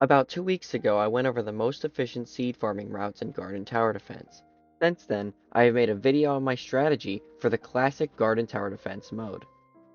About 2 weeks ago, I went over the most efficient seed farming routes in Garden Tower Defense. Since then, I have made a video on my strategy for the classic Garden Tower Defense mode.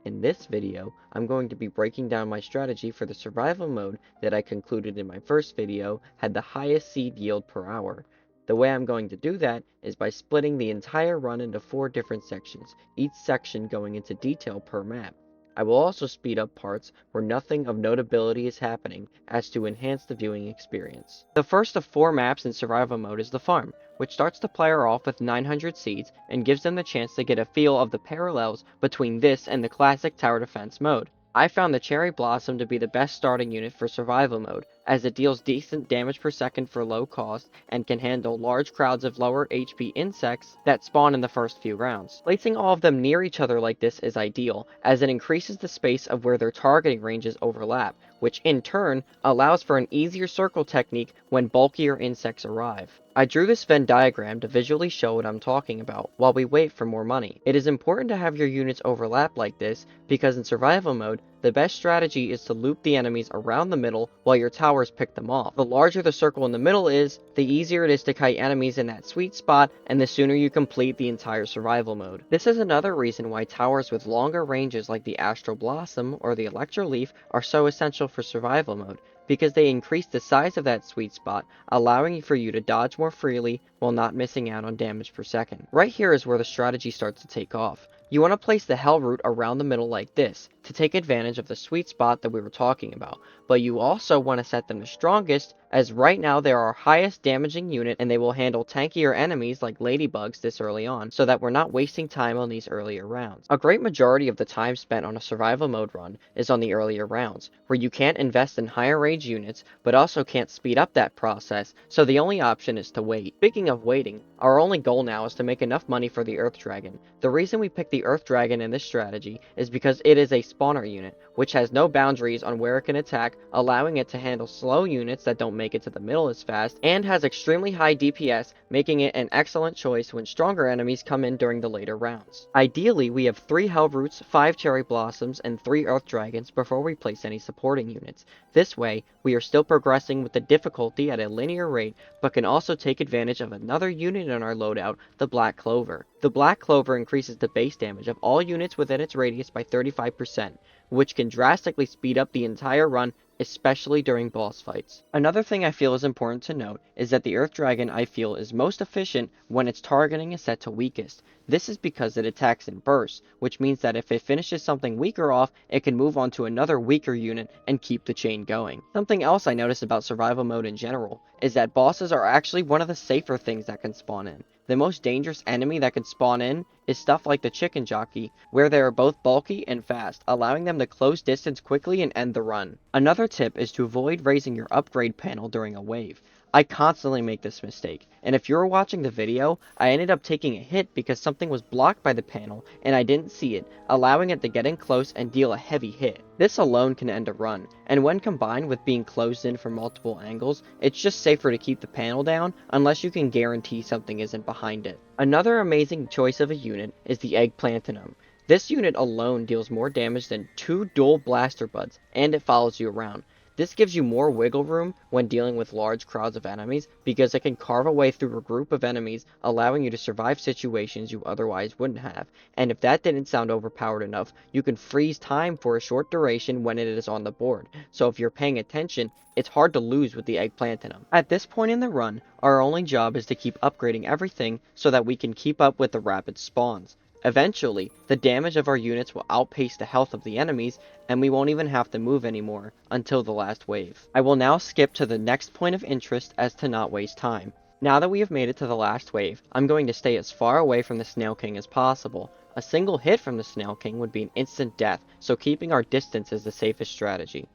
In this video, I'm going to be breaking down my strategy for the survival mode that I concluded in my first video had the highest seed yield per hour. The way I'm going to do that is by splitting the entire run into 4 different sections, each section going into detail per map. I will also speed up parts where nothing of notability is happening as to enhance the viewing experience. The first of 4 maps in survival mode is the farm, which starts the player off with 900 seeds and gives them the chance to get a feel of the parallels between this and the classic tower defense mode. I found the Cherry Blossom to be the best starting unit for survival mode, as it deals decent damage per second for low cost and can handle large crowds of lower HP insects that spawn in the first few rounds. Placing all of them near each other like this is ideal, as it increases the space of where their targeting ranges overlap, which in turn allows for an easier circle technique when bulkier insects arrive. I drew this Venn diagram to visually show what I'm talking about while we wait for more money. It is important to have your units overlap like this because in survival mode, the best strategy is to loop the enemies around the middle while your towers pick them off. The larger the circle in the middle is, the easier it is to kite enemies in that sweet spot and the sooner you complete the entire survival mode. This is another reason why towers with longer ranges like the Astral Blossom or the Electro Leaf are so essential for survival mode, because they increase the size of that sweet spot, allowing for you to dodge more freely while not missing out on damage per second. Right here is where the strategy starts to take off. You want to place the Hell Root around the middle like this, to take advantage of the sweet spot that we were talking about, but you also want to set them the strongest, as right now they are our highest damaging unit and they will handle tankier enemies like ladybugs this early on, so that we're not wasting time on these earlier rounds. A great majority of the time spent on a survival mode run is on the earlier rounds, where you can't invest in higher range units, but also can't speed up that process, so the only option is to wait. Speaking of waiting, our only goal now is to make enough money for the Earth Dragon. The reason we picked the Earth Dragon in this strategy is because it is a spawner unit, which has no boundaries on where it can attack, allowing it to handle slow units that don't make it to the middle as fast, and has extremely high DPS, making it an excellent choice when stronger enemies come in during the later rounds. Ideally, we have 3 Hell Roots, 5 Cherry Blossoms, and 3 Earth Dragons before we place any supporting units. This way, we are still progressing with the difficulty at a linear rate, but can also take advantage of another unit in our loadout, the Black Clover. The Black Clover increases the base damage of all units within its radius by 35%, which can drastically speed up the entire run, especially during boss fights. Another thing I feel is important to note is that the Earth Dragon I feel is most efficient when its targeting is set to weakest. This is because it attacks in bursts, which means that if it finishes something weaker off, it can move on to another weaker unit and keep the chain going. Something else I notice about survival mode in general is that bosses are actually one of the safer things that can spawn in. The most dangerous enemy that can spawn in is stuff like the Chicken Jockey, where they are both bulky and fast, allowing them to close distance quickly and end the run. Another tip is to avoid raising your upgrade panel during a wave. I constantly make this mistake, and if you were watching the video, I ended up taking a hit because something was blocked by the panel and I didn't see it, allowing it to get in close and deal a heavy hit. This alone can end a run, and when combined with being closed in from multiple angles, it's just safer to keep the panel down unless you can guarantee something isn't behind it. Another amazing choice of a unit is the Egg Platinum. This unit alone deals more damage than 2 dual blaster buds, and it follows you around. This gives you more wiggle room when dealing with large crowds of enemies because it can carve a way through a group of enemies, allowing you to survive situations you otherwise wouldn't have. And if that didn't sound overpowered enough, you can freeze time for a short duration when it is on the board. So if you're paying attention, it's hard to lose with the Egg Platinum. At this point in the run, our only job is to keep upgrading everything so that we can keep up with the rapid spawns. Eventually, the damage of our units will outpace the health of the enemies, and we won't even have to move anymore until the last wave. I will now skip to the next point of interest as to not waste time. Now that we have made it to the last wave, I'm going to stay as far away from the Snail King as possible. A single hit from the Snail King would be an instant death, so keeping our distance is the safest strategy.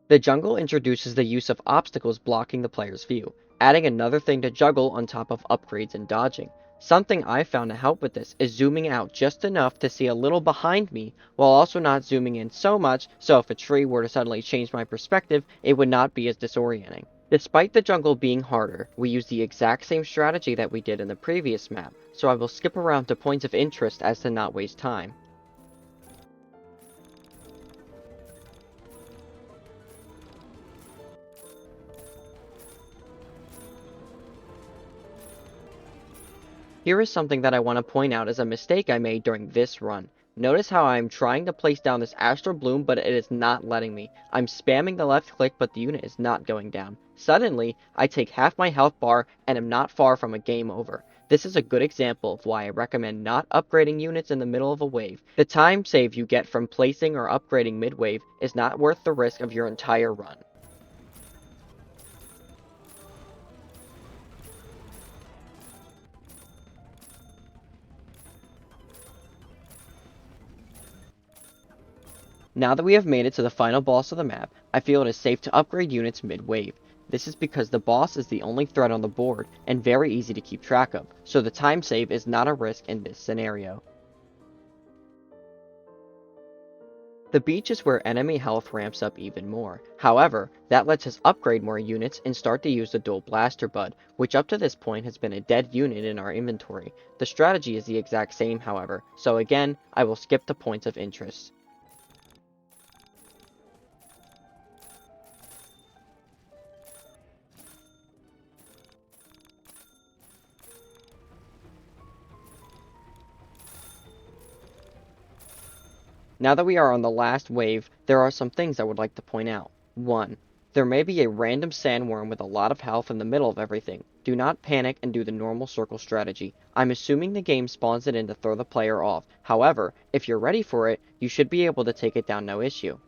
The jungle introduces the use of obstacles blocking the player's view, adding another thing to juggle on top of upgrades and dodging. Something I found to help with this is zooming out just enough to see a little behind me, while also not zooming in so much so if a tree were to suddenly change my perspective, it would not be as disorienting. Despite the jungle being harder, we use the exact same strategy that we did in the previous map, so I will skip around to points of interest as to not waste time. Here is something that I want to point out as a mistake I made during this run. Notice how I am trying to place down this Astral Bloom, but it is not letting me. I'm spamming the left click, but the unit is not going down. Suddenly, I take half my health bar and am not far from a game over. This is a good example of why I recommend not upgrading units in the middle of a wave. The time save you get from placing or upgrading mid-wave is not worth the risk of your entire run. Now that we have made it to the final boss of the map, I feel it is safe to upgrade units mid-wave. This is because the boss is the only threat on the board and very easy to keep track of, so the time save is not a risk in this scenario. The beach is where enemy health ramps up even more. However, that lets us upgrade more units and start to use the dual blaster bud, which up to this point has been a dead unit in our inventory. The strategy is the exact same, however, so again, I will skip the points of interest. Now that we are on the last wave, there are some things I would like to point out. 1. There may be a random sandworm with a lot of health in the middle of everything. Do not panic and do the normal circle strategy. I'm assuming the game spawns it in to throw the player off. However, if you're ready for it, you should be able to take it down no issue.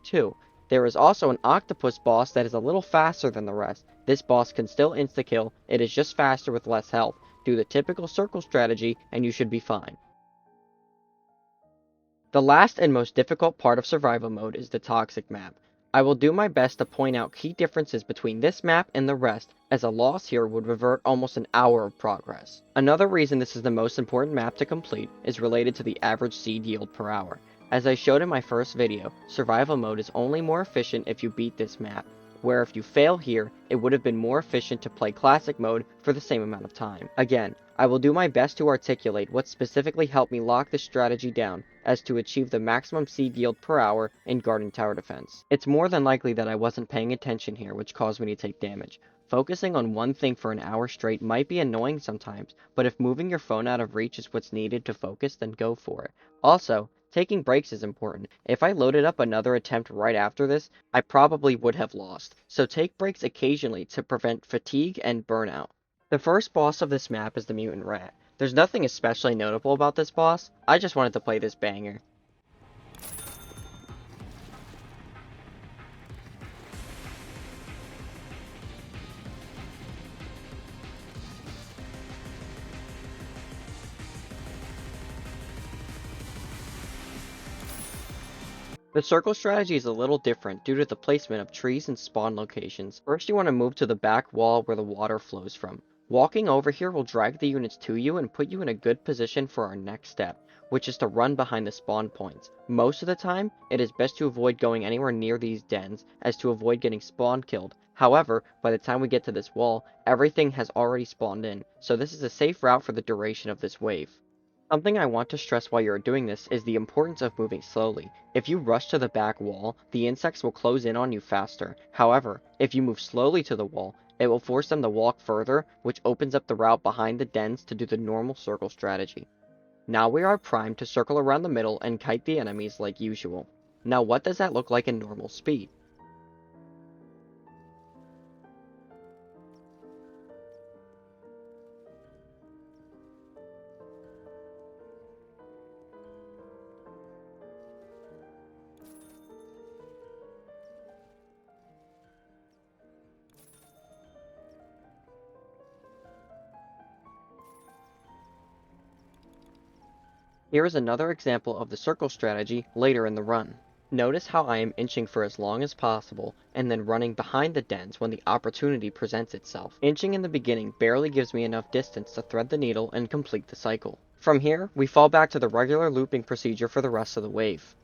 2. There is also an octopus boss that is a little faster than the rest. This boss can still insta-kill, it is just faster with less health. Do the typical circle strategy and you should be fine. The last and most difficult part of survival mode is the toxic map. I will do my best to point out key differences between this map and the rest, as a loss here would revert almost an hour of progress. Another reason this is the most important map to complete is related to the average seed yield per hour. As I showed in my first video, survival mode is only more efficient if you beat this map, where if you fail here, it would have been more efficient to play classic mode for the same amount of time. Again, I will do my best to articulate what specifically helped me lock this strategy down as to achieve the maximum seed yield per hour in Guardian Tower Defense. It's more than likely that I wasn't paying attention here, which caused me to take damage. Focusing on one thing for an hour straight might be annoying sometimes, but if moving your phone out of reach is what's needed to focus, then go for it. Also, taking breaks is important. If I loaded up another attempt right after this, I probably would have lost, so take breaks occasionally to prevent fatigue and burnout. The first boss of this map is the Mutant Rat. There's nothing especially notable about this boss, I just wanted to play this banger. The circle strategy is a little different due to the placement of trees and spawn locations. First you want to move to the back wall where the water flows from. Walking over here will drag the units to you and put you in a good position for our next step, which is to run behind the spawn points. Most of the time, it is best to avoid going anywhere near these dens, as to avoid getting spawn killed. However, by the time we get to this wall, everything has already spawned in, so this is a safe route for the duration of this wave. Something I want to stress while you're doing this is the importance of moving slowly. If you rush to the back wall, the insects will close in on you faster. However, if you move slowly to the wall, it will force them to walk further, which opens up the route behind the dens to do the normal circle strategy. Now we are primed to circle around the middle and kite the enemies like usual. Now what does that look like in normal speed? Here is another example of the circle strategy later in the run. Notice how I am inching for as long as possible, and then running behind the dens when the opportunity presents itself. Inching in the beginning barely gives me enough distance to thread the needle and complete the cycle. From here, we fall back to the regular looping procedure for the rest of the wave.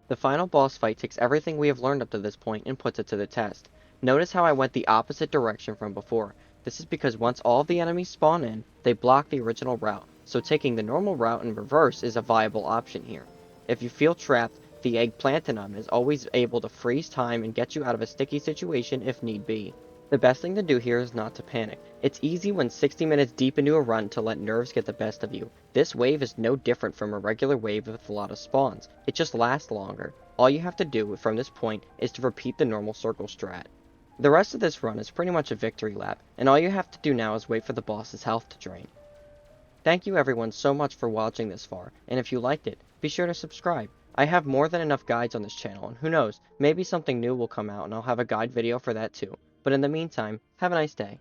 The final boss fight takes everything we have learned up to this point and puts it to the test. Notice how I went the opposite direction from before. This is because once all of the enemies spawn in, they block the original route, so taking the normal route in reverse is a viable option here. If you feel trapped, the egg Platinum is always able to freeze time and get you out of a sticky situation if need be. The best thing to do here is not to panic. It's easy when 60 minutes deep into a run to let nerves get the best of you. This wave is no different from a regular wave with a lot of spawns. It just lasts longer. All you have to do from this point is to repeat the normal circle strat. The rest of this run is pretty much a victory lap, and all you have to do now is wait for the boss's health to drain. Thank you everyone so much for watching this far, and if you liked it, be sure to subscribe. I have more than enough guides on this channel, and who knows, maybe something new will come out and I'll have a guide video for that too. But in the meantime, have a nice day.